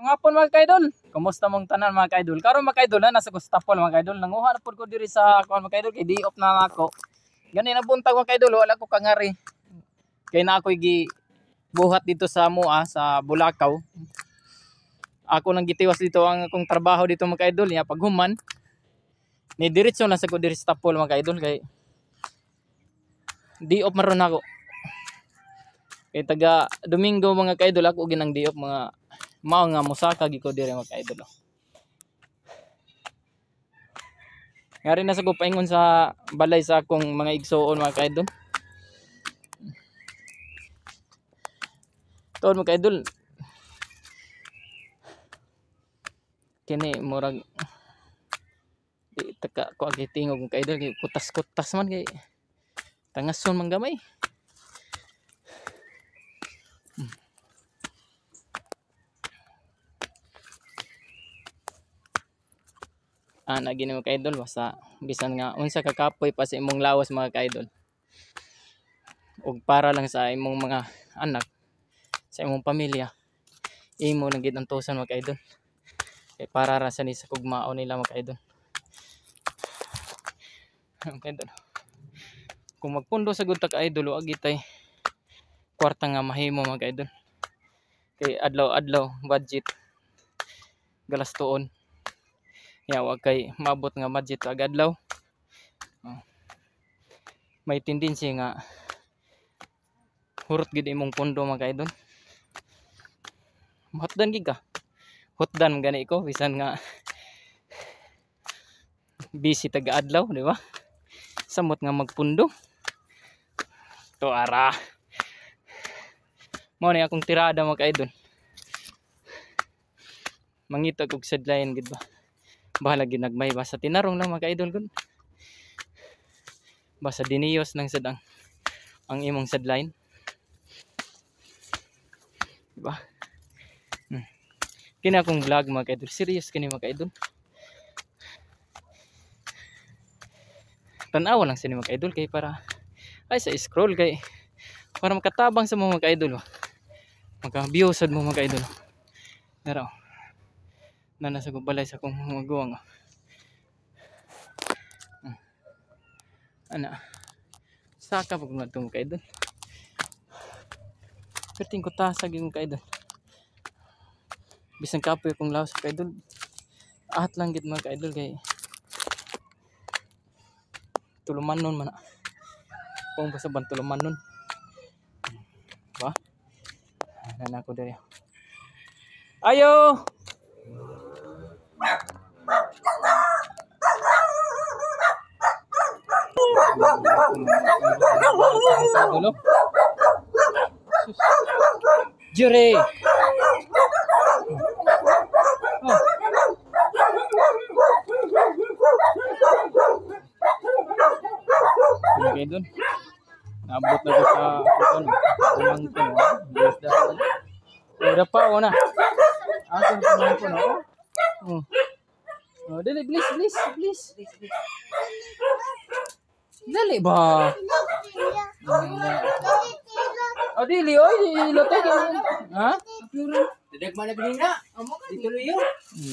Ngapon mga kaidol. Kumusta mong tanan mga kaidol? Karon mga kaidol na nasa Gustapol mga kaidol. Nanguha na pud ko diri sa kuan mga kaidol kay di-off na ako. Gani na buntag mga kaidol, wala ko kangari. Kay na ako'y buhat dito sa Mua sa Bulacau. Ako nang gitiwas dito ang akong trabaho dito mga kaidol niya paghuman. Ni diretso na sa ko diri sa Tapol mga kaidol kay di-off maron ako. Kay taga Domingo mga kaidol ako ginang di-off mga mao nga musaka gi ko diri mga kaidol. Ngari na sa ko paingon sa balay sa akong mga igsoon mga kaidol. Tuod mga kaidol. Kini murag di taka ko agi tingog mga kaidol kay kutas-kutas man kay tangason man gamay. Ana gini mga kaidol basta bisan nga unsa ka kapoy pa sa imong lawas mga kaidol. Ug para lang sa imong mga anak, sa imong pamilya. Imo lang gid ang tusan mga kaidol. Kay para ra sa ni sa kugmao nila mga kaidol. Mga kaidol. Kung magpundo sa gud ta ka idol wa gitay kwarta nga mahimo mga kaidol. Kay adlaw-adlaw budget galastoon. Ya wa kay maabot nga budget agadlaw. May tendency nga hurot gid imong pundo mga kaidol. Hotdan gid ka. Hotdan gani ko bisan nga busy taga adlaw, di ba? Samot nga magpundo. To ara. Mo ni akong tirada mga kaidol. Mangita og sadlayan gid ba. Bahala gid nagmay basta tinarong lang mga kaidol gud. Basta diniyos nang sadang ang imong sadline. Diba? Kini akong vlog mga kaidol. Serious kini mga kaidol. Tanaw lang sa mga kaidol kay para ay sa scroll kay para makatabang sa mga kaidol. Maka-view sad mo mga kaidol. Naraw. Na nasa balay sa kong maguwang. Ana. Saka pag mga itong kaidol. Perting ko tasag yung kaidol. Bisan kapoy kong laos kaidol. Ahat lang gid mga kaidol kay tuluman nun man. Kung basta ban tuluman nun. Ba? Ana ko diri. Ayo. Dulu. Jure. Oh. Okay dun. Nabot na ko sa ano. Kulang ko no. Yes daw. Ora pa ona. Ako kulang ko no. Oh. Oh, dali please. Dali ba? Oh, dili oy, ilotay ka. Ha? Dadag man na binina. Amo ka dituloy yo.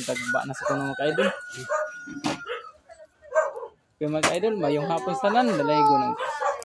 Tagba na sa kuno mga kaidol. Kaya mga kaidol, mayong hapon sa nan, dalay ko nang